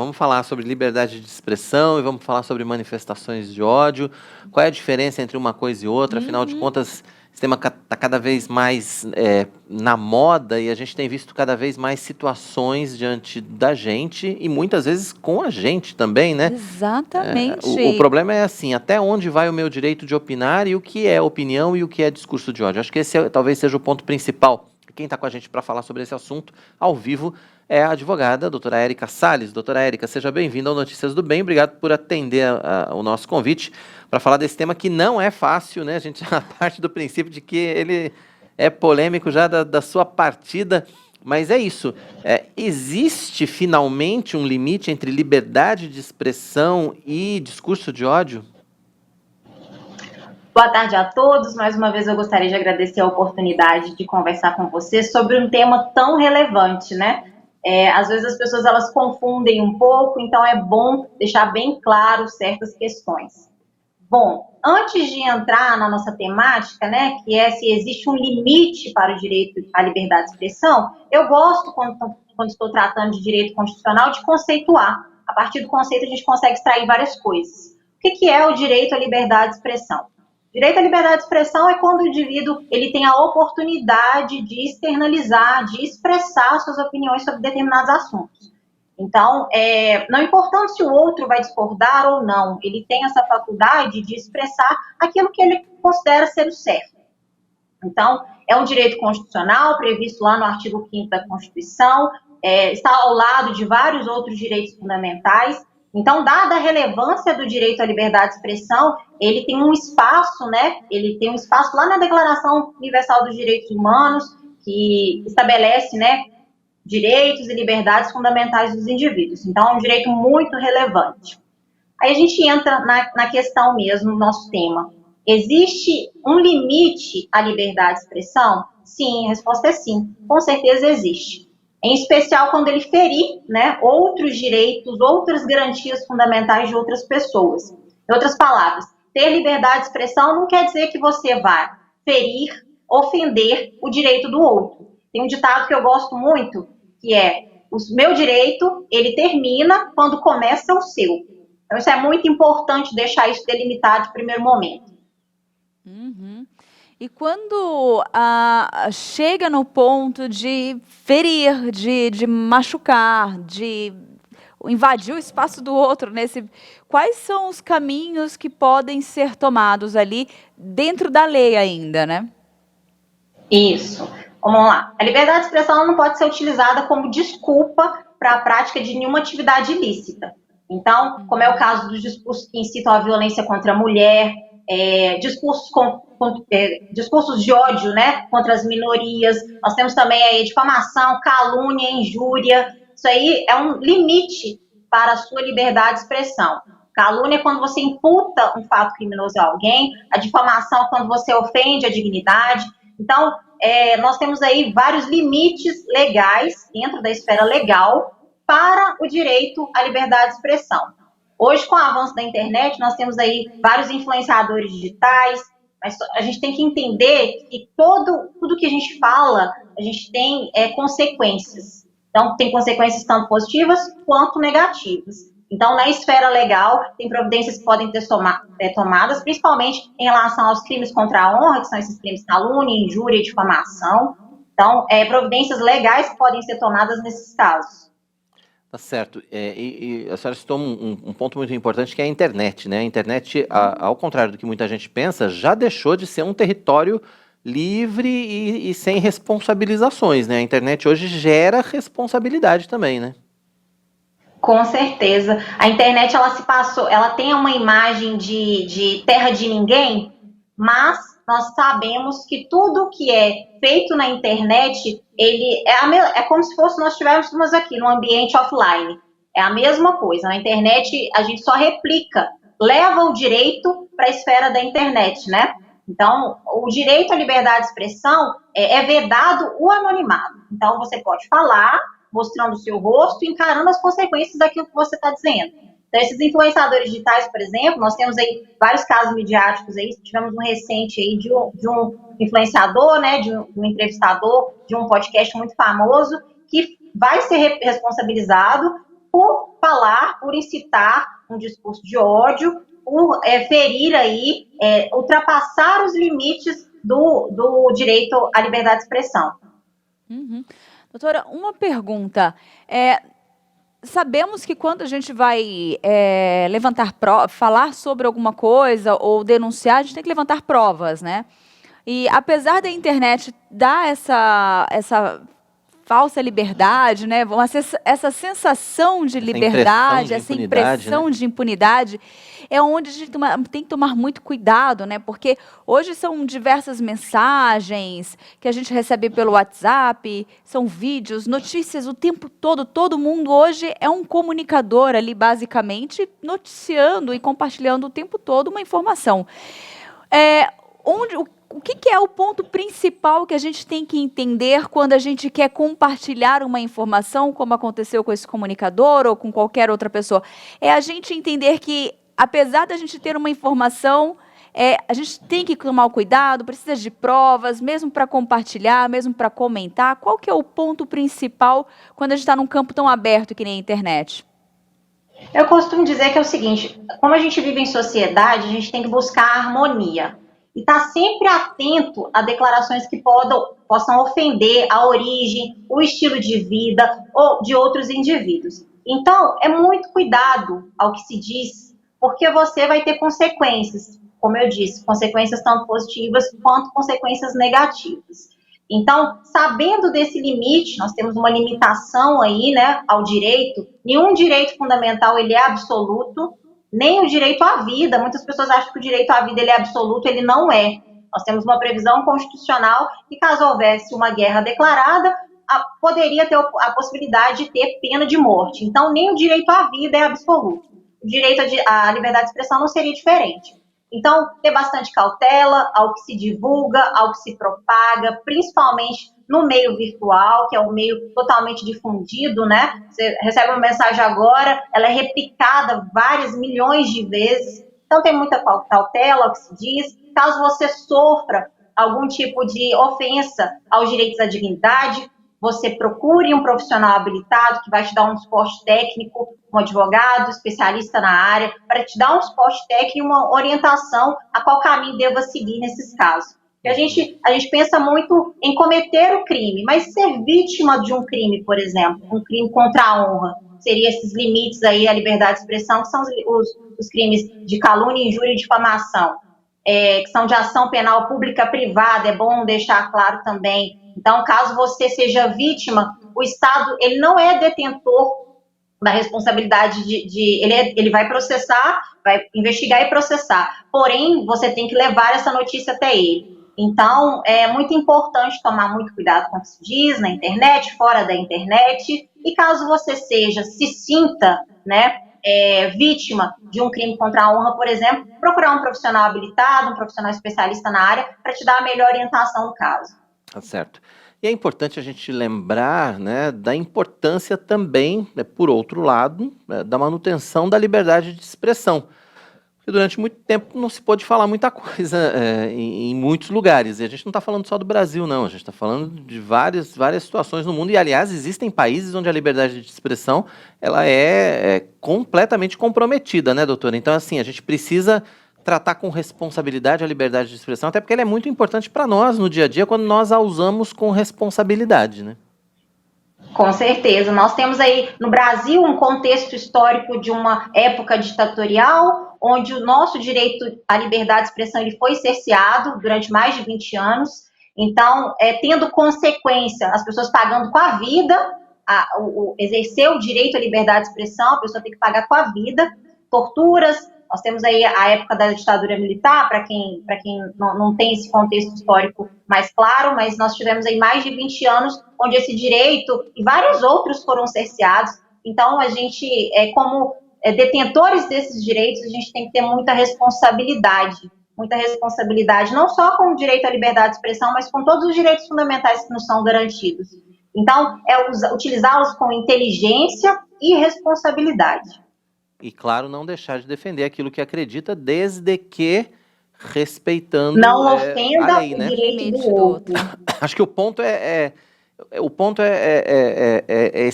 Vamos falar sobre liberdade de expressão e vamos falar sobre manifestações de ódio. Qual é a diferença entre uma coisa e outra? Afinal de contas, esse tema está cada vez mais na moda e a gente tem visto cada vez mais situações diante da gente e muitas vezes com a gente também, né? Exatamente. O problema é assim, até onde vai o meu direito de opinar e o que é opinião e o que é discurso de ódio? Acho que esse talvez seja o ponto principal. Quem está com a gente para falar sobre esse assunto ao vivo é a advogada, a doutora Érica Salles. Doutora Érica, seja bem-vinda ao Notícias do Bem. Obrigado por atender o nosso convite para falar desse tema que não é fácil, né? A gente já parte do princípio de que ele é polêmico já da sua partida. Mas é isso. Existe finalmente um limite entre liberdade de expressão e discurso de ódio? Boa tarde a todos. Mais uma vez eu gostaria de agradecer a oportunidade de conversar com você sobre um tema tão relevante, né? Às vezes as pessoas elas confundem um pouco, então é bom deixar bem claro certas questões. Bom, antes de entrar na nossa temática, né, que é se existe um limite para o direito à liberdade de expressão, eu gosto, quando estou tratando de direito constitucional, de conceituar. A partir do conceito a gente consegue extrair várias coisas. O que é o direito à liberdade de expressão? Direito à liberdade de expressão é quando o indivíduo ele tem a oportunidade de externalizar, de expressar suas opiniões sobre determinados assuntos. Então, não importando se o outro vai discordar ou não, ele tem essa faculdade de expressar aquilo que ele considera ser o certo. Então, é um direito constitucional previsto lá no artigo 5º da Constituição, está ao lado de vários outros direitos fundamentais. Então, dada a relevância do direito à liberdade de expressão, ele tem um espaço, né? Ele tem um espaço lá na Declaração Universal dos Direitos Humanos, que estabelece, né, direitos e liberdades fundamentais dos indivíduos. Então, é um direito muito relevante. Aí a gente entra na questão mesmo, no nosso tema. Existe um limite à liberdade de expressão? Sim, a resposta é sim. Com certeza existe. Em especial quando ele ferir, né, outros direitos, outras garantias fundamentais de outras pessoas. Em outras palavras, ter liberdade de expressão não quer dizer que você vai ferir, ofender o direito do outro. Tem um ditado que eu gosto muito, que é: o meu direito, ele termina quando começa o seu. Então, isso é muito importante deixar isso delimitado de primeiro momento. E quando chega no ponto de ferir, de machucar, de invadir o espaço do outro, quais são os caminhos que podem ser tomados ali dentro da lei ainda, né? Isso. Vamos lá. A liberdade de expressão não pode ser utilizada como desculpa para a prática de nenhuma atividade ilícita. Então, como é o caso dos discursos que incitam a violência contra a mulher, discursos de ódio, né, contra as minorias. Nós temos também aí difamação, calúnia, injúria. Isso aí é um limite para a sua liberdade de expressão. Calúnia é quando você imputa um fato criminoso a alguém, a difamação é quando você ofende a dignidade. Então, nós temos aí vários limites legais, dentro da esfera legal, para o direito à liberdade de expressão. Hoje, com o avanço da internet, nós temos aí vários influenciadores digitais, mas a gente tem que entender que tudo que a gente fala, a gente tem consequências. Então, tem consequências tanto positivas quanto negativas. Então, na esfera legal, tem providências que podem ser tomadas, principalmente em relação aos crimes contra a honra, que são esses crimes de calúnia, injúria e difamação. Então, providências legais que podem ser tomadas nesses casos. Tá certo. E a senhora citou um ponto muito importante, que é a internet, né? A internet, ao contrário do que muita gente pensa, já deixou de ser um território livre e sem responsabilizações, né? A internet hoje gera responsabilidade também, né? Com certeza. A internet, ela tem uma imagem de terra de ninguém, mas nós sabemos que tudo que é feito na internet, ele é como se nós estivéssemos aqui no ambiente offline. É a mesma coisa. Na internet, a gente só replica, leva o direito para a esfera da internet, né? Então, o direito à liberdade de expressão é vedado o anonimato. Então, você pode falar, mostrando o seu rosto, encarando as consequências daquilo que você está dizendo. Então, esses influenciadores digitais, por exemplo, nós temos aí vários casos midiáticos aí, tivemos um recente aí de um influenciador, né, de um entrevistador de um podcast muito famoso, que vai ser responsabilizado por falar, por incitar um discurso de ódio, por ferir aí, ultrapassar os limites do direito à liberdade de expressão. Uhum. Doutora, uma pergunta. Sabemos que quando a gente vai falar sobre alguma coisa ou denunciar, a gente tem que levantar provas, né? E apesar da internet dar essa falsa liberdade, né? Essa sensação de liberdade, essa impressão de impunidade, é onde a gente tem que tomar muito cuidado, né? Porque hoje são diversas mensagens que a gente recebe pelo WhatsApp, são vídeos, notícias o tempo todo. Todo mundo hoje é um comunicador ali, basicamente, noticiando e compartilhando o tempo todo uma informação. O que é o ponto principal que a gente tem que entender quando a gente quer compartilhar uma informação, como aconteceu com esse comunicador ou com qualquer outra pessoa? É a gente entender que, apesar da gente ter uma informação, a gente tem que tomar o cuidado, precisa de provas, mesmo para compartilhar, mesmo para comentar. Qual que é o ponto principal quando a gente está num campo tão aberto que nem a internet? Eu costumo dizer que é o seguinte, como a gente vive em sociedade, a gente tem que buscar a harmonia. E estar sempre atento a declarações que possam ofender a origem, o estilo de vida ou de outros indivíduos. Então, é muito cuidado ao que se diz, porque você vai ter consequências, como eu disse, consequências tanto positivas quanto consequências negativas. Então, sabendo desse limite, nós temos uma limitação aí, né, ao direito. Nenhum direito fundamental ele é absoluto, nem o direito à vida. Muitas pessoas acham que o direito à vida ele é absoluto, ele não é. Nós temos uma previsão constitucional que, caso houvesse uma guerra declarada, poderia ter a possibilidade de ter pena de morte. Então, nem o direito à vida é absoluto. O direito à liberdade de expressão não seria diferente. Então, ter bastante cautela ao que se divulga, ao que se propaga, principalmente no meio virtual, que é um meio totalmente difundido, né? Você recebe uma mensagem agora, ela é replicada várias milhões de vezes. Então, tem muita cautela ao que se diz. Caso você sofra algum tipo de ofensa aos direitos à dignidade, você procure um profissional habilitado que vai te dar um suporte técnico, um advogado, especialista na área, para te dar um suporte técnico e uma orientação a qual caminho deva seguir nesses casos. Porque a gente pensa muito em cometer o crime, mas ser vítima de um crime, por exemplo, um crime contra a honra, seria esses limites aí à liberdade de expressão, que são os crimes de calúnia, injúria e difamação, que são de ação penal pública privada, é bom deixar claro também. Então, caso você seja vítima, o Estado ele não é detentor da responsabilidade ele vai processar, vai investigar e processar. Porém, você tem que levar essa notícia até ele. Então, é muito importante tomar muito cuidado com o que se diz na internet, fora da internet. E caso você se sinta, né, vítima de um crime contra a honra, por exemplo, procurar um profissional habilitado, um profissional especialista na área, para te dar a melhor orientação no caso. Tá certo. E é importante a gente lembrar, né, da importância também, né, por outro lado, né, da manutenção da liberdade de expressão. Porque durante muito tempo não se pôde falar muita coisa em muitos lugares. E a gente não está falando só do Brasil, não. A gente está falando de várias situações no mundo. E, aliás, existem países onde a liberdade de expressão ela é completamente comprometida, né, doutora? Então, assim, a gente precisa tratar com responsabilidade a liberdade de expressão, até porque ela é muito importante para nós no dia a dia, quando nós a usamos com responsabilidade, né? Com certeza. Nós temos aí no Brasil um contexto histórico de uma época ditatorial, onde o nosso direito à liberdade de expressão ele foi cerceado durante mais de 20 anos. Então, tendo consequência, as pessoas pagando com a vida, exercer o direito à liberdade de expressão, a pessoa tem que pagar com a vida, torturas. Nós temos aí a época da ditadura militar, para quem não tem esse contexto histórico mais claro, mas nós tivemos aí mais de 20 anos onde esse direito e vários outros foram cerceados. Então, a gente, como detentores desses direitos, a gente tem que ter muita responsabilidade, não só com o direito à liberdade de expressão, mas com todos os direitos fundamentais que nos são garantidos. Então, utilizá-los com inteligência e responsabilidade. E, claro, não deixar de defender aquilo que acredita, desde que respeitando não ofenda a lei, né? O direito do outro. Acho que o ponto é O ponto é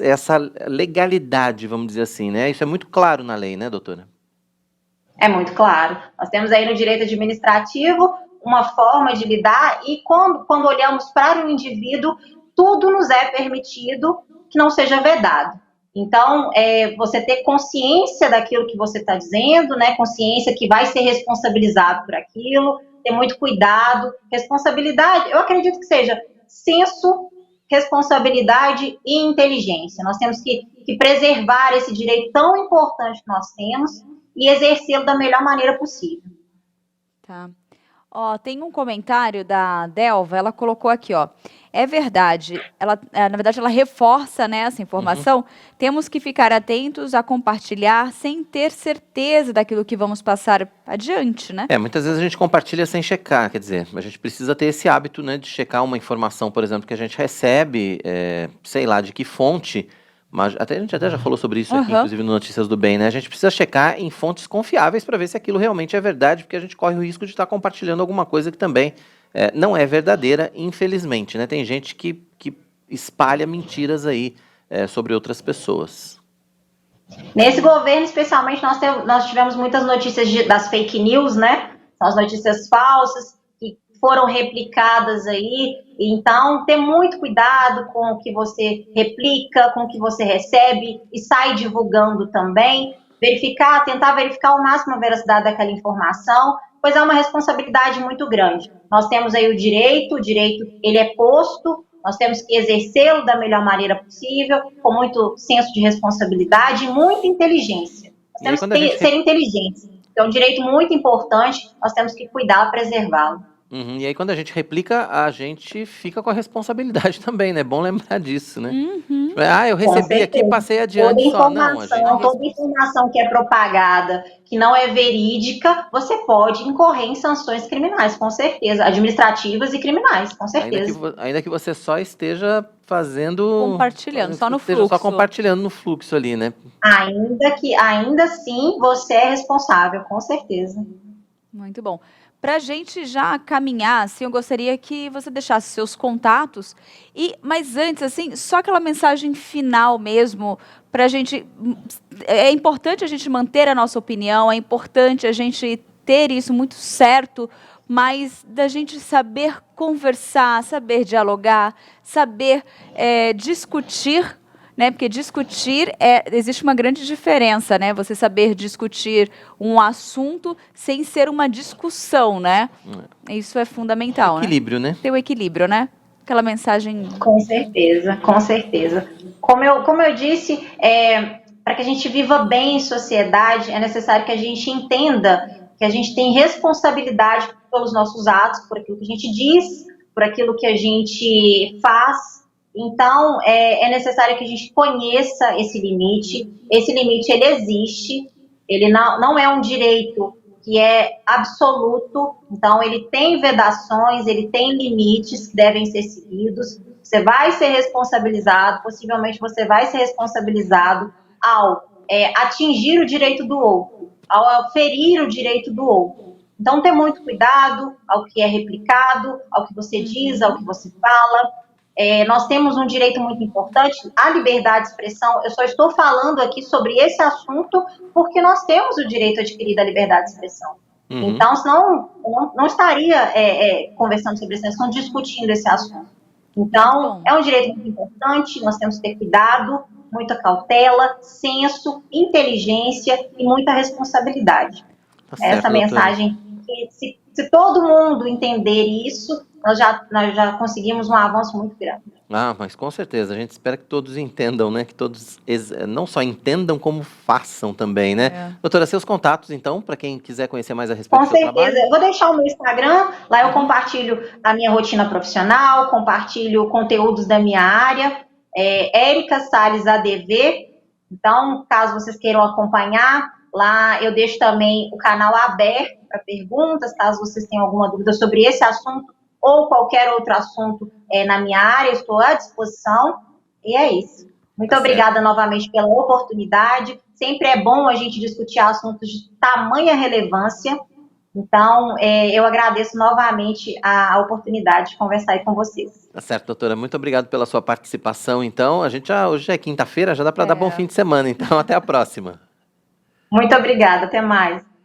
essa legalidade, vamos dizer assim, né? Isso é muito claro na lei, né, doutora? É muito claro. Nós temos aí no direito administrativo uma forma de lidar e quando olhamos para o indivíduo, tudo nos é permitido que não seja vedado. Então, você ter consciência daquilo que você está dizendo, né? Consciência que vai ser responsabilizado por aquilo, ter muito cuidado. Responsabilidade, eu acredito que seja senso, responsabilidade e inteligência. Nós temos que preservar esse direito tão importante que nós temos e exercê-lo da melhor maneira possível. Tá. Ó, tem um comentário da Delva, ela colocou aqui, ó. É verdade, na verdade ela reforça, né, essa informação. Temos que ficar atentos a compartilhar sem ter certeza daquilo que vamos passar adiante, né? Muitas vezes a gente compartilha sem checar, quer dizer, a gente precisa ter esse hábito, né, de checar uma informação, por exemplo, que a gente recebe, sei lá, de que fonte. Mas a gente até já falou sobre isso aqui, inclusive no Notícias do Bem, né? A gente precisa checar em fontes confiáveis para ver se aquilo realmente é verdade, porque a gente corre o risco de estar compartilhando alguma coisa que também não é verdadeira, infelizmente, né? Tem gente que espalha mentiras aí sobre outras pessoas. Nesse governo, especialmente, nós tivemos muitas notícias das fake news, né? São as notícias falsas que foram replicadas aí. Então, ter muito cuidado com o que você replica, com o que você recebe e sai divulgando também. Tentar verificar ao máximo a veracidade daquela informação, pois é uma responsabilidade muito grande. Nós temos aí o direito ele é posto, nós temos que exercê-lo da melhor maneira possível, com muito senso de responsabilidade e muita inteligência. Nós temos que ser inteligentes. É um direito muito importante, nós temos que cuidar, preservá-lo. E aí, quando a gente replica, a gente fica com a responsabilidade também, né? É bom lembrar disso, né? Eu recebi aqui e passei adiante só. Toda informação que é propagada, que não é verídica, você pode incorrer em sanções criminais, com certeza. Administrativas e criminais, com certeza. Ainda que você só esteja compartilhando, só no fluxo. Só compartilhando no fluxo ali, né? Ainda assim, você é responsável, com certeza. Muito bom. Para a gente já caminhar, assim, eu gostaria que você deixasse seus contatos. Mas antes, assim, só aquela mensagem final mesmo, para a gente. É importante a gente manter a nossa opinião, é importante a gente ter isso muito certo, mas da gente saber conversar, saber dialogar, saber discutir. Né? Porque discutir, existe uma grande diferença, né? Você saber discutir um assunto sem ser uma discussão, né? Isso é fundamental, equilíbrio, né? Ter o equilíbrio, né? Aquela mensagem... Com certeza, com certeza. Como eu disse, para que a gente viva bem em sociedade, é necessário que a gente entenda que a gente tem responsabilidade pelos nossos atos, por aquilo que a gente diz, por aquilo que a gente faz. Então, é necessário que a gente conheça esse limite. Esse limite, ele existe. Ele não é um direito que é absoluto. Então, ele tem vedações, ele tem limites que devem ser seguidos. Você vai ser responsabilizado, possivelmente você vai ser responsabilizado ao atingir o direito do outro, ao ferir o direito do outro. Então, ter muito cuidado ao que é replicado, ao que você diz, ao que você fala. Nós temos um direito muito importante, a liberdade de expressão. Eu só estou falando aqui sobre esse assunto porque nós temos o direito adquirido à liberdade de expressão. Então, senão, não estaria conversando sobre esse assunto, discutindo esse assunto. Então, é um direito muito importante, nós temos que ter cuidado, muita cautela, senso, inteligência e muita responsabilidade. Essa mensagem, se todo mundo entender isso, nós já conseguimos um avanço muito grande. Mas com certeza, a gente espera que todos entendam, né? Que todos não só entendam, como façam também, né? Doutora, seus contatos, então, para quem quiser conhecer mais a respeito do seu trabalho. Com certeza, eu vou deixar o meu Instagram, lá eu compartilho a minha rotina profissional, compartilho conteúdos da minha área, Érica Salles ADV. Então, caso vocês queiram acompanhar, lá eu deixo também o canal aberto para perguntas, caso vocês tenham alguma dúvida sobre esse assunto ou qualquer outro assunto na minha área, estou à disposição. E é isso. Muito obrigada novamente pela oportunidade. Sempre é bom a gente discutir assuntos de tamanha relevância, Então, eu agradeço novamente a oportunidade de conversar aí com vocês. Tá certo, doutora. Muito obrigado pela sua participação, então. Hoje é quinta-feira, já dá para dar bom fim de semana, então até a próxima. Muito obrigada, até mais.